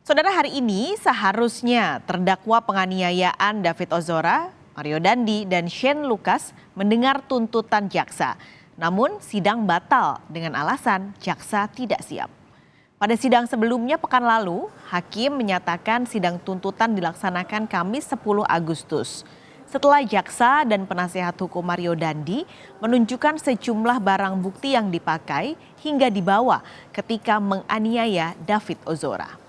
Saudara, hari ini seharusnya terdakwa penganiayaan David Ozora, Mario Dandi, dan Shane Lucas mendengar tuntutan jaksa. Namun sidang batal dengan alasan jaksa tidak siap. Pada sidang sebelumnya pekan lalu, hakim menyatakan sidang tuntutan dilaksanakan Kamis 10 Agustus. Setelah jaksa dan penasehat hukum Mario Dandi menunjukkan sejumlah barang bukti yang dipakai hingga dibawa ketika menganiaya David Ozora.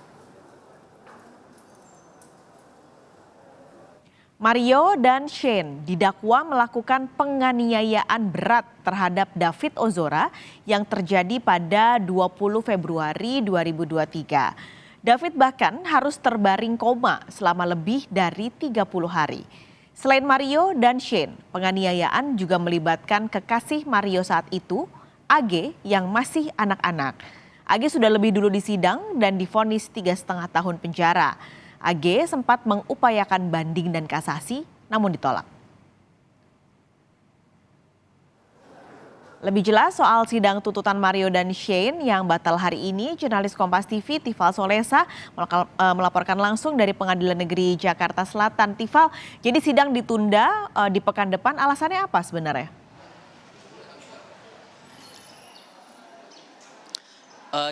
Mario dan Shane didakwa melakukan penganiayaan berat terhadap David Ozora yang terjadi pada 20 Februari 2023. David bahkan harus terbaring koma selama lebih dari 30 hari. Selain Mario dan Shane, penganiayaan juga melibatkan kekasih Mario saat itu, AG, yang masih anak-anak. AG sudah lebih dulu disidang dan divonis 3,5 tahun penjara. AG sempat mengupayakan banding dan kasasi, namun ditolak. Lebih jelas soal sidang tuntutan Mario dan Shane yang batal hari ini, jurnalis Kompas TV Tifal Solesa melaporkan langsung dari Pengadilan Negeri Jakarta Selatan. Tifal, jadi sidang ditunda di pekan depan, alasannya apa sebenarnya?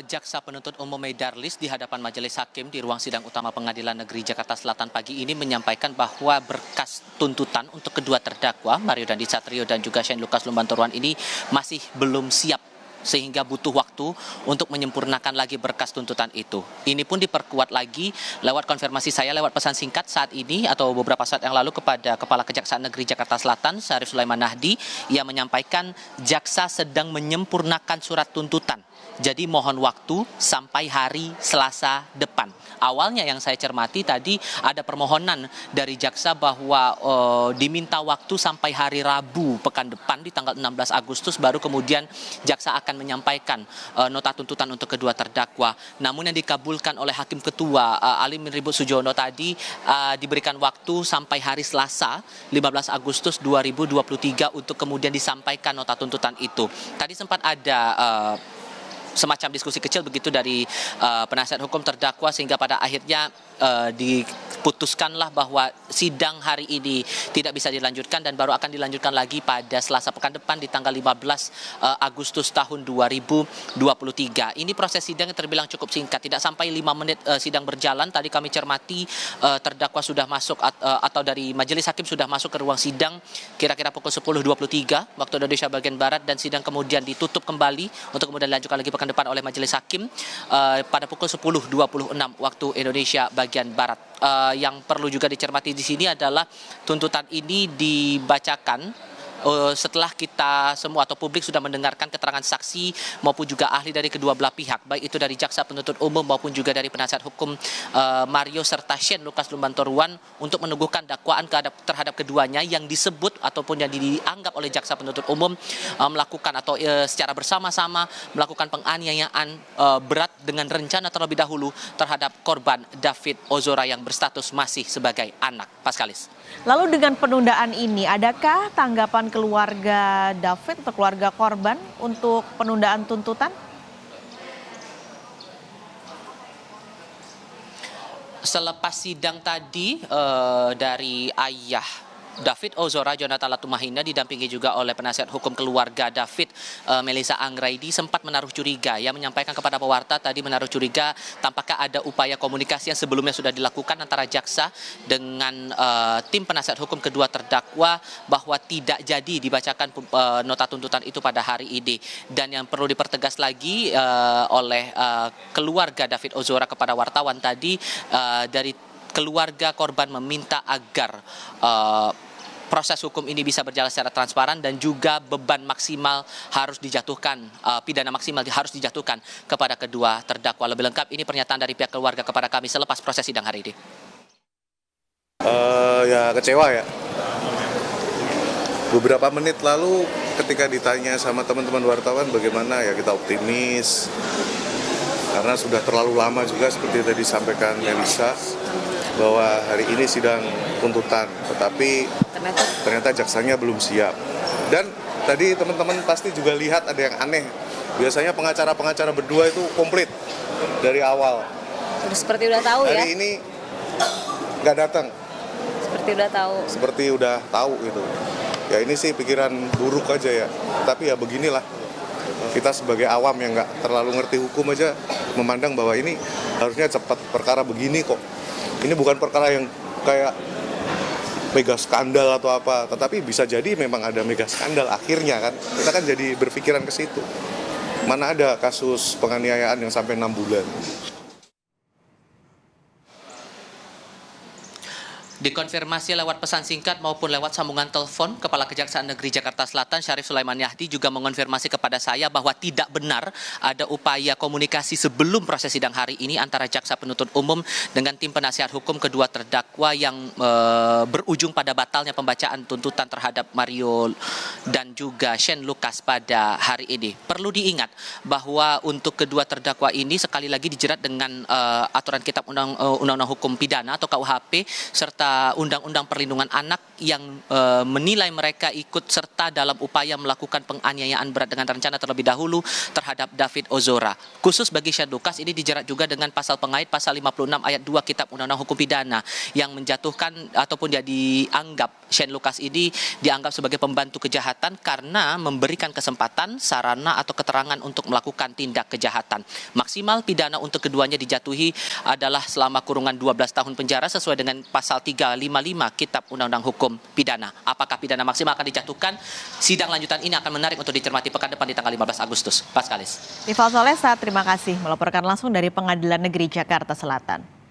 Jaksa penuntut umum Meidarlis di hadapan majelis hakim di ruang sidang utama Pengadilan Negeri Jakarta Selatan pagi ini menyampaikan bahwa berkas tuntutan untuk kedua terdakwa Mario Dandi Satrio dan juga Shane Lucas Lumbantoruan ini masih belum siap, sehingga butuh waktu untuk menyempurnakan lagi berkas tuntutan itu. Ini pun diperkuat lagi lewat konfirmasi saya lewat pesan singkat saat ini atau beberapa saat yang lalu kepada Kepala Kejaksaan Negeri Jakarta Selatan, Syarif Sulaiman Nahdi. Ia menyampaikan jaksa sedang menyempurnakan surat tuntutan. Jadi mohon waktu sampai hari Selasa depan. Awalnya yang saya cermati tadi ada permohonan dari jaksa bahwa diminta waktu sampai hari Rabu pekan depan di tanggal 16 Agustus baru kemudian jaksa akan menyampaikan nota tuntutan untuk kedua terdakwa. Namun yang dikabulkan oleh Hakim Ketua Alim Ribut Sujono tadi diberikan waktu sampai hari Selasa 15 Agustus 2023 untuk kemudian disampaikan nota tuntutan itu. Tadi sempat ada semacam diskusi kecil begitu dari penasihat hukum terdakwa sehingga pada akhirnya diputuskanlah bahwa sidang hari ini tidak bisa dilanjutkan dan baru akan dilanjutkan lagi pada Selasa pekan depan di tanggal 15 Agustus tahun 2023. Ini proses sidang yang terbilang cukup singkat, tidak sampai 5 menit sidang berjalan. Tadi kami cermati terdakwa sudah masuk atau dari majelis hakim sudah masuk ke ruang sidang kira-kira pukul 10.23 waktu Indonesia bagian Barat dan sidang kemudian ditutup kembali untuk kemudian dilanjutkan lagi pekan depan oleh majelis hakim pada pukul 10.26 waktu Indonesia bagian Barat. Yang perlu juga dicermati di sini adalah tuntutan ini dibacakan setelah kita semua atau publik sudah mendengarkan keterangan saksi maupun juga ahli dari kedua belah pihak, baik itu dari jaksa penuntut umum maupun juga dari penasihat hukum Mario serta Shane Lucas Lumbantoruan untuk meneguhkan dakwaan terhadap keduanya yang disebut ataupun yang dianggap oleh jaksa penuntut umum melakukan atau secara bersama-sama melakukan penganiayaan berat dengan rencana terlebih dahulu terhadap korban David Ozora yang berstatus masih sebagai anak. Paskalis. Lalu dengan penundaan ini, adakah tanggapan keluarga David atau keluarga korban untuk penundaan tuntutan? Selepas sidang tadi dari ayah David Ozora, Jonathan Latumahina, didampingi juga oleh penasihat hukum keluarga David, Melissa Anggraidi, sempat menaruh curiga. Ia menyampaikan kepada pewarta tadi menaruh curiga tampaknya ada upaya komunikasi yang sebelumnya sudah dilakukan antara jaksa dengan tim penasihat hukum kedua terdakwa bahwa tidak jadi dibacakan nota tuntutan itu pada hari ini. Dan yang perlu dipertegas lagi oleh keluarga David Ozora kepada wartawan tadi, dari keluarga korban meminta agar proses hukum ini bisa berjalan secara transparan dan juga beban maksimal harus dijatuhkan, pidana maksimal harus dijatuhkan kepada kedua terdakwa. Lebih lengkap ini pernyataan dari pihak keluarga kepada kami selepas proses sidang hari ini. Ya kecewa ya. Beberapa menit lalu ketika ditanya sama teman-teman wartawan bagaimana, ya kita optimis. Karena sudah terlalu lama juga seperti tadi disampaikan Melissa bahwa hari ini sidang tuntutan, tetapi ternyata jaksanya belum siap. Dan tadi teman-teman pasti juga lihat ada yang aneh. Biasanya pengacara-pengacara berdua itu komplit dari awal. Seperti udah tahu ya. Hari ini nggak datang, Seperti udah tahu. seperti udah tahu gitu. Ya ini sih pikiran buruk aja ya. Tapi ya beginilah. Kita sebagai awam yang nggak terlalu ngerti hukum aja memandang bahwa ini harusnya cepat, perkara begini kok. Ini bukan perkara yang kayak mega skandal atau apa, tetapi bisa jadi memang ada mega skandal akhirnya kan. Kita kan jadi berpikiran ke situ. Mana ada kasus penganiayaan yang sampai 6 bulan. Dikonfirmasi lewat pesan singkat maupun lewat sambungan telepon, Kepala Kejaksaan Negeri Jakarta Selatan Syarif Sulaiman Yahdi juga mengonfirmasi kepada saya bahwa tidak benar ada upaya komunikasi sebelum proses sidang hari ini antara Jaksa Penuntut Umum dengan tim penasihat hukum kedua terdakwa yang berujung pada batalnya pembacaan tuntutan terhadap Mario dan juga Shane Lucas pada hari ini. Perlu diingat bahwa untuk kedua terdakwa ini sekali lagi dijerat dengan aturan Kitab Undang-Undang Hukum Pidana atau KUHP serta Undang-Undang Perlindungan Anak yang menilai mereka ikut serta dalam upaya melakukan penganiayaan berat dengan rencana terlebih dahulu terhadap David Ozora. Khusus bagi Shane Lucas ini dijerat juga dengan pasal pengait pasal 56 ayat 2 Kitab Undang-Undang Hukum Pidana yang menjatuhkan ataupun dia dianggap Shane Lucas ini dianggap sebagai pembantu kejahatan karena memberikan kesempatan, sarana atau keterangan untuk melakukan tindak kejahatan. Maksimal pidana untuk keduanya dijatuhi adalah selama kurungan 12 tahun penjara sesuai dengan pasal 355 Kitab Undang-Undang Hukum Pidana. Apakah pidana maksimal akan dijatuhkan? Sidang lanjutan ini akan menarik untuk dicermati pekan depan di tanggal 15 Agustus. Paskalis. Rival Solesa, terima kasih melaporkan langsung dari Pengadilan Negeri Jakarta Selatan.